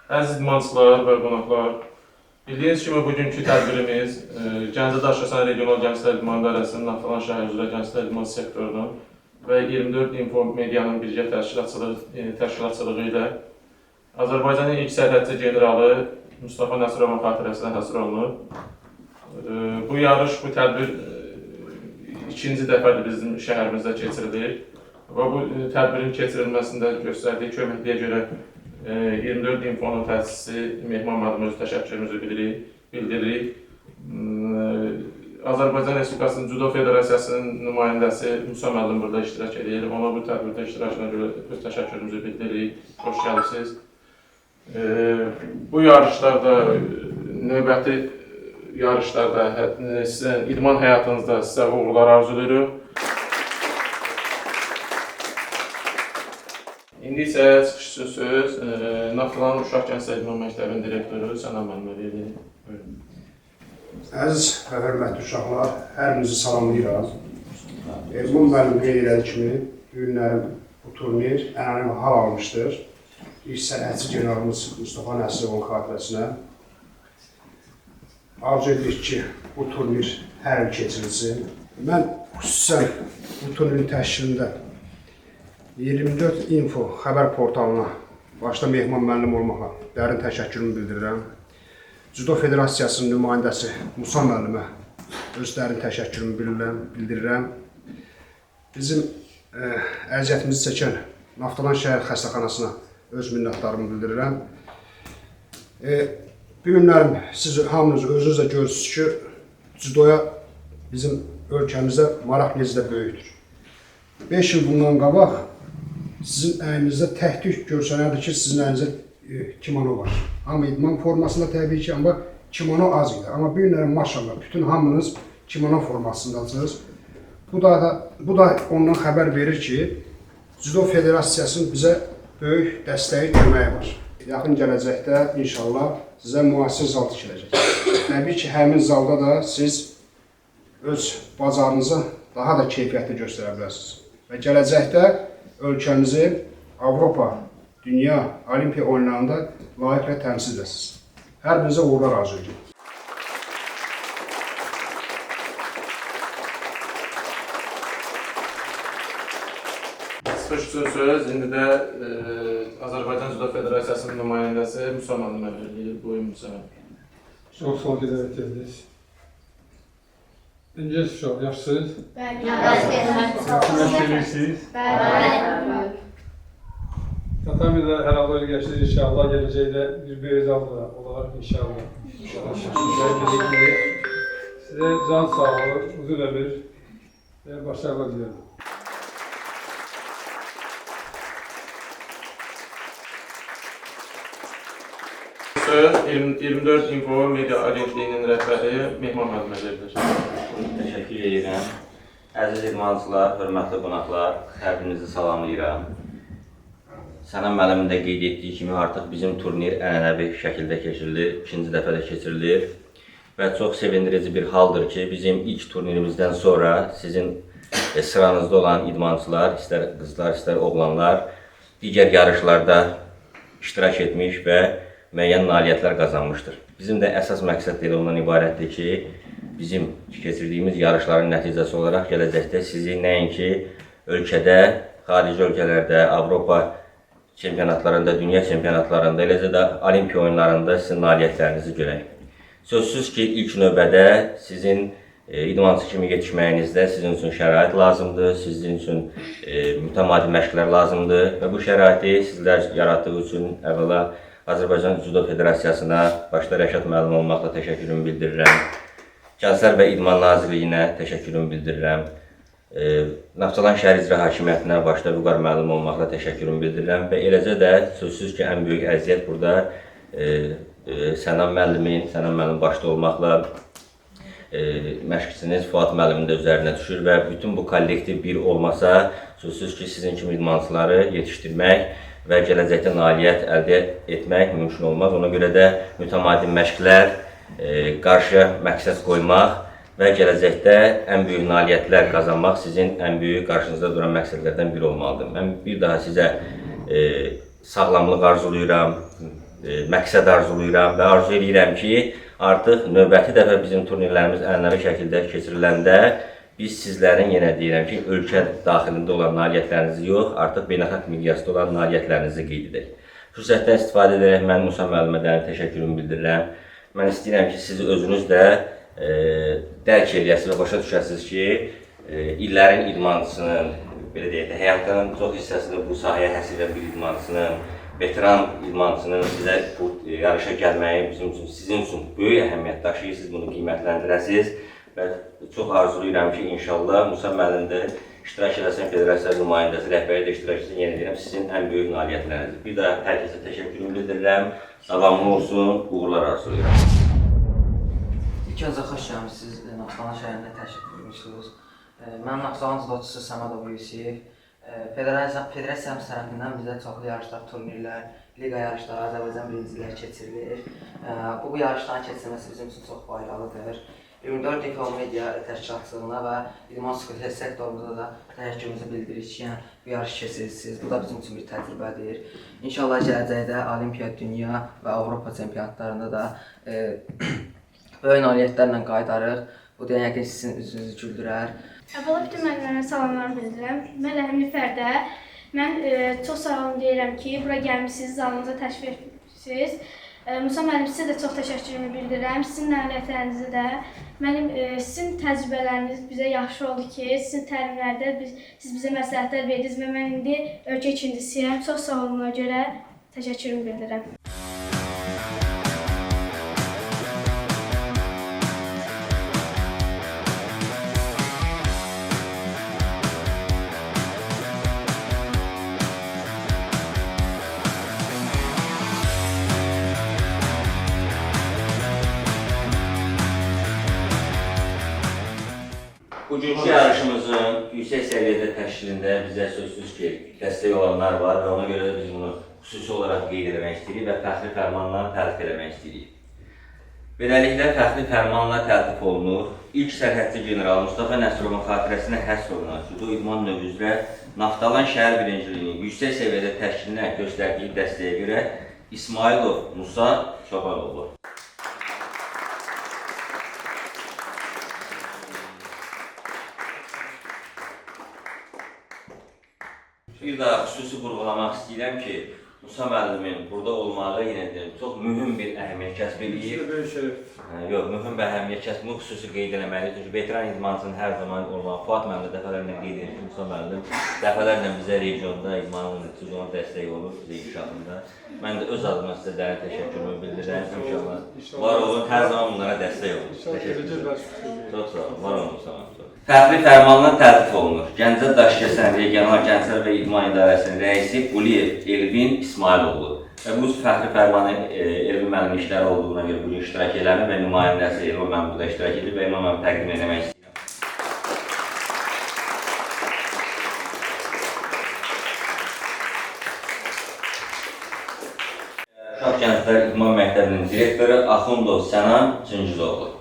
Əziz idmançılar və qonaqlar, bildiyiniz kimi bugünkü tədbirimiz Gəncə Daşkəsən Regional Gənclər İdman İdarəsinin Naftalan şəhər üzrə Gənclər İdman sektorunun və 24 Info Medianın birgə təşkilatçılığı ilə Azərbaycanın ilk sərhədçi generalı Mustafa Nəsirovun xatirəsinə həsr olunur. Bu yarış, bu tədbir ikinci dəfədir bizim şəhərimizdə keçirilir və bu tədbirin keçirilməsində göstərdiyi köməkliyə görə 24 Infonun təsisçisi Mehman müəllimə öz təşəkkürümüzü bildiririk. Azərbaycan Respublikasının Judo Federasiyasının nümayəndəsi Musa müəllim burada iştirak edir. Ona bu tədbirdə iştirakına görə öz təşəkkürümüzü bildiririk. Xoş gəlibsiniz. Bu yarışlarda, növbəti yarışlarda, sizin idman həyatınızda sizə uğurlar arzulayırıq. İndi isə çıxışçı söz Naftalan Uşaq Gənclər İdman Məktəbinin direktoru Sənan müəllimə verilir. Əziz və hörmətli uşaqlar, hər birinizi salamlayıram. Erman müəllim qeyd elədiyi kimi, bu günlərin bu turnir ənənəvi hal almışdır. İlk sənətçi generalımız Mustafa Nəsirovun xatirəsinə arzu edirik ki, bu turnir hər il keçirilsin. Mən xüsusən bu turnirin təşkilində 24 Info xəbər portalına, başda Mehman müəllim olmaqla dərin təşəkkürümü bildirirəm. Judo Federasiyasının nümayəndəsi Musa müəllimə öz dərin təşəkkürümü bildirirəm. Bizim əziyyətimizi çəkən Naftalan şəhər xəstəxanasına öz minnətdarımı bildirirəm. Bu günlərim siz hamınız özünüz də görürsünüz ki, judoya bizim ölkəmizdə maraq necə də böyükdür. 5 il bundan qabaq sizin əyninizdə təhdük görsənərdir ki, sizin əyninizdə kimono var. Amma idman formasında təbii ki, amma kimono az idi. Amma bu günlərin maşallah bütün hamınız kimono formasındasınız. Bu da ondan xəbər verir ki, Judo Federasiyasının bizə böyük dəstəyi, köməyi var. Yaxın gələcəkdə inşallah sizə müasir zal tikiləcək. Təbii ki, həmin zalda da siz öz bacarınızı daha da keyfiyyətli göstərə bilərsiniz. Və gələcəkdə ölkəmizi Avropa, Dünya, Olimpiya oyunlarında layiqlə təmsil edəsiniz. Hər birinizə uğurlar arzu edirik. Çıxış üçün söz, indi də Azərbaycan Judo Federasiyasının nümayəndəsi Musa müəllimə verilir. Buyurun Musa müəllim. Çox sağ ol, gedərək gəldiniz. İngiliz uşaq, yaxşısınız? Məşq edirsiniz? Tatamidə hər halda ölgəşdir inşallah, gələcəkdə bir böyük zalda olar inşallah. Sizə can sağlığı, uzun ömür və başarılar diliyorum. Söz 24 Info Media Agentliyinin rəhbəri Mehman müəllimə verilir. Təşəkkür edirəm. Əziz idmançılar, hörmətli qonaqlar, hər birinizi salamlayıram. Sənan müəllimin də qeyd etdiyi kimi artıq bizim turnir ənənəvi şəkildə keçirilir, ikinci dəfə də keçirilir. Və çox sevindirici bir haldır ki, bizim ilk turnirimizdən sonra sizin sıranızda olan idmançılar, istər qızlar, istər oğlanlar digər yarışlarda iştirak etmiş və müəyyən nailiyyətlər qazanmışdır. Bizim də əsas məqsəd elə ondan ibarətdir ki, bizim keçirdiyimiz yarışların nəticəsi olaraq gələcəkdə sizi nəinki ölkədə, xarici ölkələrdə, Avropa çempionatlarında, dünya çempionatlarında, eləcə də Olimpiya oyunlarında sizin nailiyyətlərinizi görək. Sözsüz ki, ilk növbədə sizin idmançı kimi yetişməyinizdə sizin üçün şərait lazımdır, sizin üçün mütəmadi məşqlər lazımdır və bu şəraiti sizlər yaratdığı üçün əvvəla Azərbaycan Judo Federasiyasına başda Rəşad müəllim olmaqla təşəkkürümü bildirirəm. Gənclər və İdman Nazirliyinə təşəkkürümü bildirirəm. Naftalan şəhər icra hakimiyyətinə başda Vüqar müəllim olmaqla təşəkkürümü bildirirəm. Və eləcə də sözsüz ki, ən böyük əziyyət burada Sənan müəllim başda olmaqla məşqçiniz Fuad müəllimin də üzərinə düşür və bütün bu kollektiv bir olmasa, sözsüz ki, sizin kimi idmançıları yetişdirmək və gələcəkdə nailiyyət əldə etmək mümkün olmaz. Ona görə də mütəmadi məşqlər, qarşı məqsəd qoymaq və gələcəkdə ən böyük nailiyyətlər qazanmaq sizin ən böyük qarşınızda duran məqsədlərdən biri olmalıdır. Mən bir daha sizə sağlamlıq arzulayıram, məqsəd arzulayıram və arzu edirəm ki, artıq növbəti dəfə bizim turnirlərimiz ənənəvi şəkildə keçiriləndə biz sizlərin, yenə deyirəm ki, ölkə daxilində olan nailiyyətlərinizi yox, artıq beynəlxalq miqyasda olan nailiyyətlərinizi qeyd edək. Fürsətdən istifadə edərək mən Musa müəllimə təşəkkürümü bildirirəm. Mən istəyirəm ki, siz özünüz də dərk eləyəsiniz və başa düşəsiniz ki, illərin idmançısının, belə deyək də, həyatının çox hissəsini bu sahəyə həsr edən bir idmançısının, veteran idmançısının sizə bu yarışa gəlməyi bizim üçün, sizin üçün böyük əhəmiyyət daşıyır, siz bunu qiymətləndirəsiniz və çox arzulayıram ki, inşallah Musa müəllim də iştirak eləsən federasiya nümayəndəsi, rəhbəri də iştirak etsin, yenə deyirəm, sizin ən böyük nailiyyətlərinizdir. Bir daha hər kəsə təşəkkürümü bildirirəm, savamlı olsun, uğurlar arzulayıram. İlk öncə xoş gəlmişsiniz, Naxçıvan şəhərində təşrif etmişsiniz. Mən Naxçıvan cüdoçusu Səmədov Yusif. Federasiyamız tərəfindən bizə çoxlu yarışlar, turnirlər, liqa yarışları, Azərbaycan birincilər keçirilir. Bu yarışların keçirilməsi bizim üçün çox faydalıdır. 24 Info Media təşkilatçılığına və idman sport sektorumuza da təşəkkürümüzü bildiririk ki, bu yarış keçirirsiniz. Bu da bizim üçün bir təcrübədir. İnşallah gələcəkdə Olimpiya, Dünya və Avropa çempionatlarında da böyük nailiyyətlərlə qayıdarıq. Bu da yəqin sizin üzünüzü güldürər. Əvvəla bütün müəllimlərə salamlar bildirirəm. Mən Rəhimli Fərdə. Mən çox sağ olun deyirəm ki, bura gəlmişsiniz, zalımıza təşrif etmişsiniz. Musa müəllim, sizə də çox təşəkkürümü bildirirəm. Sizin nailiyyətlərinizi də. Sizin təcrübələriniz bizə yaxşı oldu ki, sizin təlimlərdə siz bizə məsləhətlər verdiniz və mən indi ölkə ikincisiyəm. Çox sağ olun, ona görə təşəkkürümü bildirirəm. Bugünkü yarışımızın yüksək səviyyədə təşkilində bizə sözsüz ki, dəstək olanlar var və ona görə də biz bunu xüsusi olaraq qeyd etmək istəyirik və fəxri fərmanla təltif eləmək istəyirik. Beləliklə, fəxri fərmanla təltif olunur. İlk sərhədçi general Mustafa Nəsrovun xatirəsinə həsr olunan cüdo idman növü üzrə Naftalan şəhər birinciliyinin yüksək səviyyədə təşkilinə göstərdiyi dəstəyə görə İsmailov Musa Çobanoğlu. Bir daha xüsusi vurğulamaq istəyirəm ki, Musa müəllimin burada olmağı yenə deyim, çox mühüm bir əhəmiyyət kəsb edir. Böyük şərəf. Yox, mühüm bir əhəmiyyət kəsb, bunu xüsusi qeyd eləməlidir. Çünki veteran idmançının hər zaman olmağı, Fuad müəllim də dəfələrlə qeyd edir ki, Musa müəllim dəfələrlə bizə regionda idmanın cüzona dəstək olur, bizə inkişafında. Mən də öz adıma sizə dərin təşəkkürümü bildirirəm. İnşallah var olun, hər zaman bunlara dəstək olun. Təşəkkürlər. Çox sağ olun, var olun Musa müəllim. Fəxri fərmanla təltif olunur. Gəncə Daşkəsən Regional Gənclər və İdman İdarəsinin rəisi Quliyev Elvin İsmailoğlu. Və bu fəxri fərmanı Elvin müəllimin işləri olduğuna görə bugün iştirak eləmir və nümayəndəsi Elvin müəllim burada iştirak edir və İmam müəllim təqdim etmək istəyirəm. Uşaq Gənclər İdman Məktəbinin direktoru Axundov Sənan Cıngizoğlu.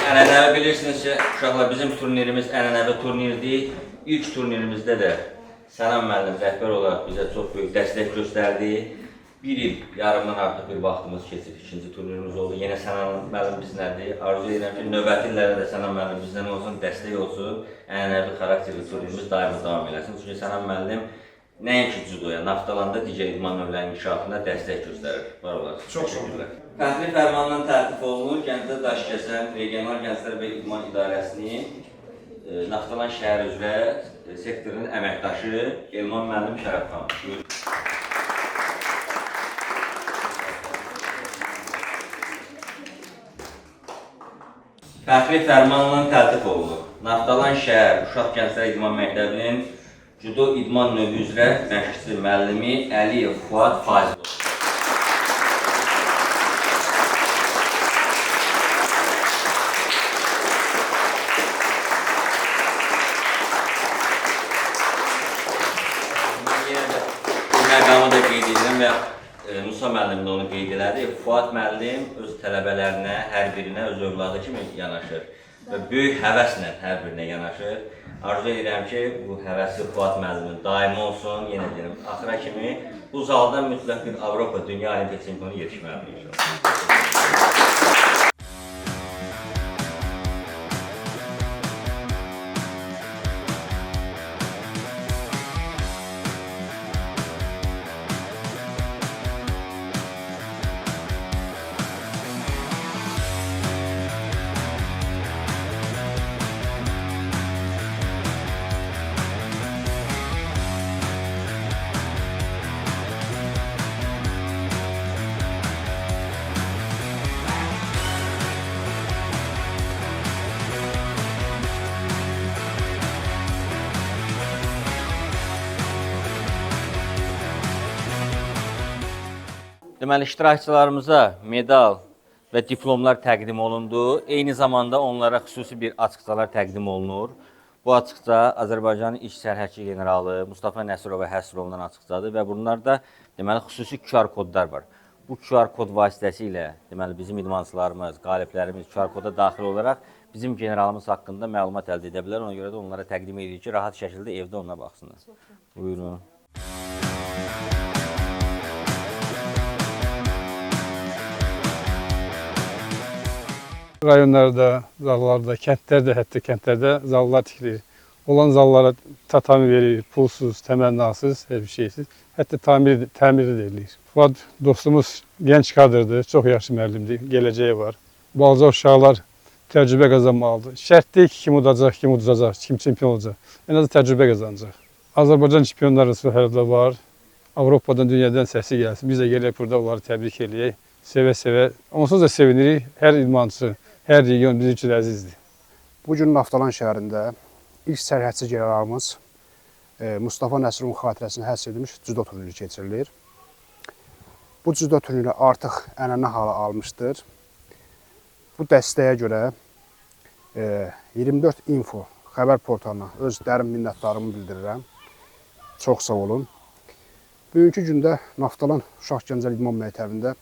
Ənənəvi bilirsiniz ki, uşaqlar, bizim turnirimiz ənənəvi turnirdir. İlk turnirimizdə də Sənan müəllim rəhbər olaraq bizə çox böyük dəstək göstərdi. Bir il yarımdan artıq bir vaxtımız keçib, ikinci turnirimiz oldu. Yenə Sənan müəllim bizlərdir. Arzu edirəm ki, növbəti illərdə də Sənan müəllim bizdən olsun, dəstək olsun. Ənənəvi xarakterli turnirimiz daimi davam eləsin. Çünki Sənan müəllim nəinki cüdoya, Naftalanda digər idman növlərinin inkişafında dəstək göstərir. Var olasınız. Çox sağ olun. Fəxri fərmanla təltif olunur. Gəncə Daşkəsən Regional Gənclər və İdman İdarəsinin Naftalan şəhər üzrə sektorunun əməkdaşı Elman müəllim Şərəfxan. Fəxri fərmanla təltif olunur. Naftalan şəhər Uşaq Gənclər İdman Məktəbinin Cüdo idman növü üzrə məşqçisi müəllimi Əliyev Fuad Fazilov. Bu məqamı da qeyd edirəm və Musa müəllim də onu qeyd elədi. nədir? Fuad müəllim öz tələbələrinə, hər birinə öz övladı kimi yanaşır və böyük həvəslə hər birinə yanaşır. Arzu edirəm ki, bu həvəsi Fuad müəllimin daimi olsun. Yenə deyirəm, axıra kimi bu zalda mütləq bir Avropa, Dünya Olimpiya çempionu yetişməlidir inşallah. Deməli, iştirakçılarımıza medal və diplomlar təqdim olundu. Eyni zamanda onlara xüsusi bir açıqçalar təqdim olunur. Bu açıqça Azərbaycanın İç Sərhədçi generalı Mustafa Nəsirova həsr olunan açıqçadır və bunlarda deməli xüsusi QR kodlar var. Bu QR kod vasitəsilə deməli bizim idmançılarımız, qaliblərimiz QR koda daxil olaraq bizim generalımız haqqında məlumat əldə edə bilər. Ona görə də onlara təqdim edirik ki, rahat şəkildə evdə ona baxsınlar. Buyurun. Rayonlarda, zallarda, kəndlərdə, hətta kəndlərdə zallar tikilir. Olan zallara tatami verir, pulsuz, təmənnasız, hər bir şeysiz. Hətta təmiri də edilir. Fuad dostumuz gənc kadrdır, çox yaxşı müəllimdir, gələcəyi var. Balaca uşaqlar təcrübə qazanmalıdır. Şərt deyil ki, kim udacaq, kim udacaq, kim çempion olacaq. Ən azı təcrübə qazanacaq. Azərbaycan çempionları hələ var. Avropadan, dünyadan səsi gəlsin. Biz də gələk burada onları təbrik eləyək. Sevə-sevə, onsuz da sevinirik. Hər idmançı, hər region bizim üçün əzizdir. Bugün Naftalan şəhərində ilk sərhədçi generalımız Mustafa Nəsirovun xatirəsini həsr edilmiş cüdo turniri keçirilir. Bu cüdo turniri artıq ənənə hala almışdır. Bu dəstəyə görə 24 Info xəbər portalına öz dərin minnətdarımı bildirirəm. Çox sağ olun. Bugünkü gündə Naftalan Uşaq Gənclər İdman Məktəbində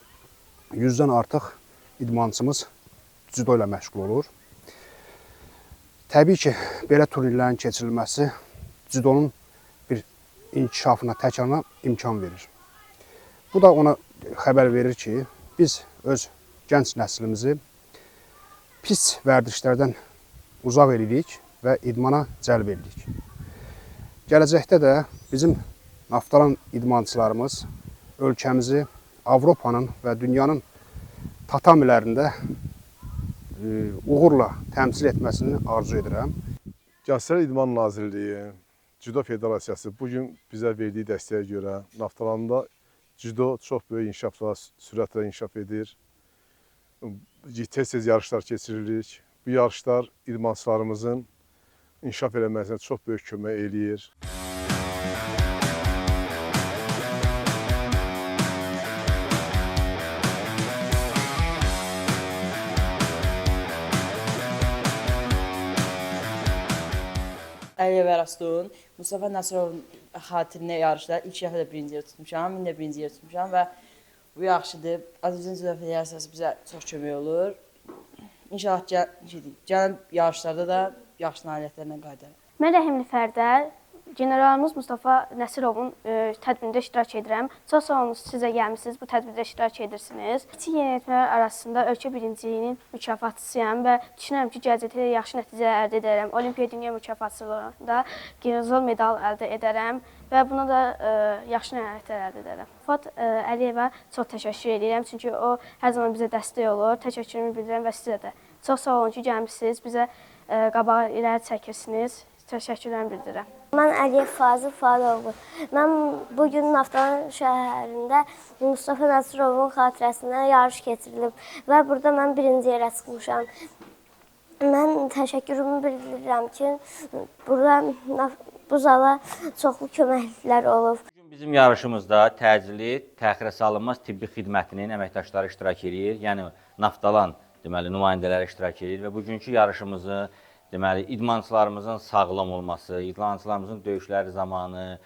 100-dən artıq idmançımız cüdo ilə məşğul olur. Təbii ki, belə turnirlərin keçirilməsi cüdonun bir inkişafına, təkrarına imkan verir. Bu da ona xəbər verir ki, biz öz gənc nəslimizi pis vərdişlərdən uzaq edirik və idmana cəlb edirik. Gələcəkdə də bizim Naftalan idmançılarımız ölkəmizi Avropanın və dünyanın tatamilərində uğurla təmsil etməsini arzu edirəm. Gənclər İdman Nazirliyi, Cüdo Federasiyası bugün bizə verdiyi dəstəyə görə Naftalanda cüdo çox böyük inkişafla, sürətlə inkişaf edir. Tez-tez yarışlar keçiririk. Bu yarışlar idmançılarımızın inkişaf eləməsinə çox böyük kömək eləyir. Əliyev Ərastun, Mustafa Nəsirovun xatirinə yarışda ilk dəfə də birinci yer tutmuşam, indi də birinci yer tutmuşam və bu yaxşıdır. Azərbaycan Cüdo Federasiyası bizə çox kömək olur. İnşallah gələn yarışlarda da yaxşı nailiyyətlərlə qayıdarıq. Mən Rəhimli Fərdə, generalımız Mustafa Nəsirovun tədbirində iştirak edirəm. Çox sağ olun, sizə gəlmişsiniz, bu tədbirdə iştirak edirsiniz. Kiçik yeniyetmələr arasında ölkə birinciliyinin mükafatçısıyam və düşünürəm ki, gələcəkdə yaxşı nəticələr əldə edərəm. Olimpiya Dünya mükafatçılığında bronza medal əldə edərəm və buna da yaxşı nəticələr əldə edərəm. Fuad Əliyevə çox təşəkkür edirəm, çünki o hər zaman bizə dəstək olur. Təşəkkürümü bildirirəm və sizə də. Çox sağ olun ki, gəlmişsiniz, bizə qabağa irəli çəkirsiniz. Təşəkkürlərimi bildirirəm. Mən Əliyev Fazıl Fadoğlu. Mən bugün Naftalan şəhərində Mustafa Nəsirovun xatirəsinə yarış keçirilib və burada mən birinci yerə çıxmışam. Mən təşəkkürümü bildirirəm ki, burada bu zala çoxlu köməklər olub. Bugün bizim yarışımızda təcili, təxirə salınmaz tibbi xidmətinin əməkdaşları iştirak edir. Yəni Naftalan deməli nümayəndələri iştirak edir və bugünkü yarışımızı deməli idmançılarımızın sağlam olması, idmançılarımızın döyüşləri zamanı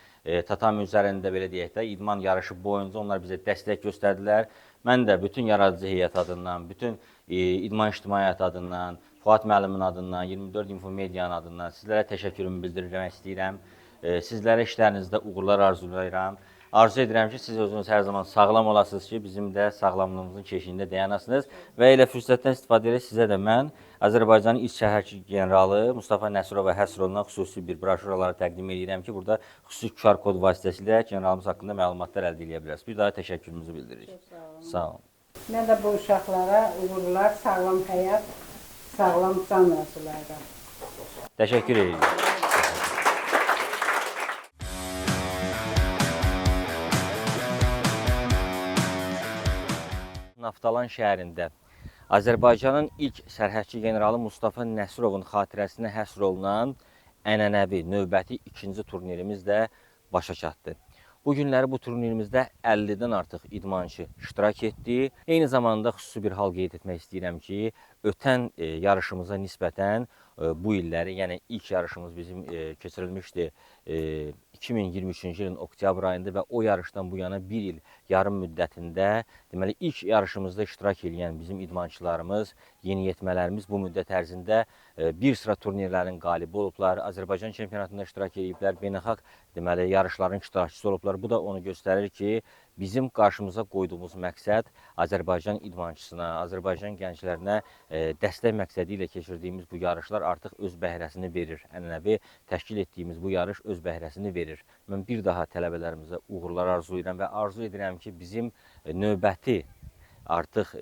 tatami üzərində belə deyək də idman yarışı boyunca onlar bizə dəstək göstərdilər. Mən də bütün yaradıcı heyət adından, bütün idman ictimaiyyəti adından, Fuad müəllimin adından, 24 Info Medianın adından sizlərə təşəkkürümü bildirmək istəyirəm. Sizlərə işlərinizdə uğurlar arzulayıram. Arzu edirəm ki, siz özünüz hər zaman sağlam olasınız ki, bizim də sağlamlığımızın keşiyində dayanasınız. Və elə fürsətdən istifadə edək sizə də mən Azərbaycanın ilk şəhərçi generalı Mustafa Nəsirova həsr olunan xüsusi bir broşuraları təqdim edirəm ki, burada xüsusi QR kod vasitəsilə generalımız haqqında məlumatlar əldə edə bilərsiniz. Bir daha təşəkkürümüzü bildiririk. Sağ olun. Mən də bu uşaqlara uğurlar, sağlam həyat, sağlam can arzulayıram. Təşəkkür edirik. Naftalan şəhərində Azərbaycanın ilk sərhədçi generalı Mustafa Nəsirovun xatirəsinə həsr olunan ənənəvi növbəti ikinci turnirimiz də başa çatdı. Bu günləri bu turnirimizdə 50-dən artıq idmançı iştirak etdi. Eyni zamanda xüsusi bir hal qeyd etmək istəyirəm ki, ötən yarışımıza nisbətən bu illəri, yəni ilk yarışımız bizim keçirilmişdi 2023-cü ilin oktyabr ayında və o yarışdan bu yana bir il yarım müddətində, deməli ilk yarışımızda iştirak edən bizim idmançılarımız, yeniyetmələrimiz bu müddət ərzində bir sıra turnirlərin qalibi olublar, Azərbaycan çempionatında iştirak ediblər, beynəlxalq deməli yarışların iştirakçısı olublar. Bu da onu göstərir ki, bizim qarşımıza qoyduğumuz məqsəd Azərbaycan idmançısına, Azərbaycan gənclərinə dəstək məqsədi ilə keçirdiyimiz bu yarışlar artıq öz bəhrəsini verir. Ənənəvi təşkil etdiyimiz bu yarış öz bəhrəsini verir. Mən bir daha tələbələrimizə uğurlar arzulayıram və arzu edirəm ki, bizim növbəti artıq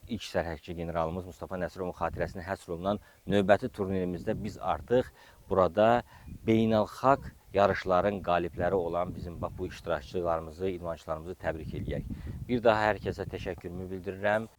ilk sərhədçi generalımız Mustafa Nəsirovun xatirəsinə həsr olunan növbəti turnirimizdə biz artıq burada beynəlxalq yarışların qalibləri olan bizim bu iştirakçılarımızı, idmançılarımızı təbrik edək. Bir daha hər kəsə təşəkkürümü bildirirəm.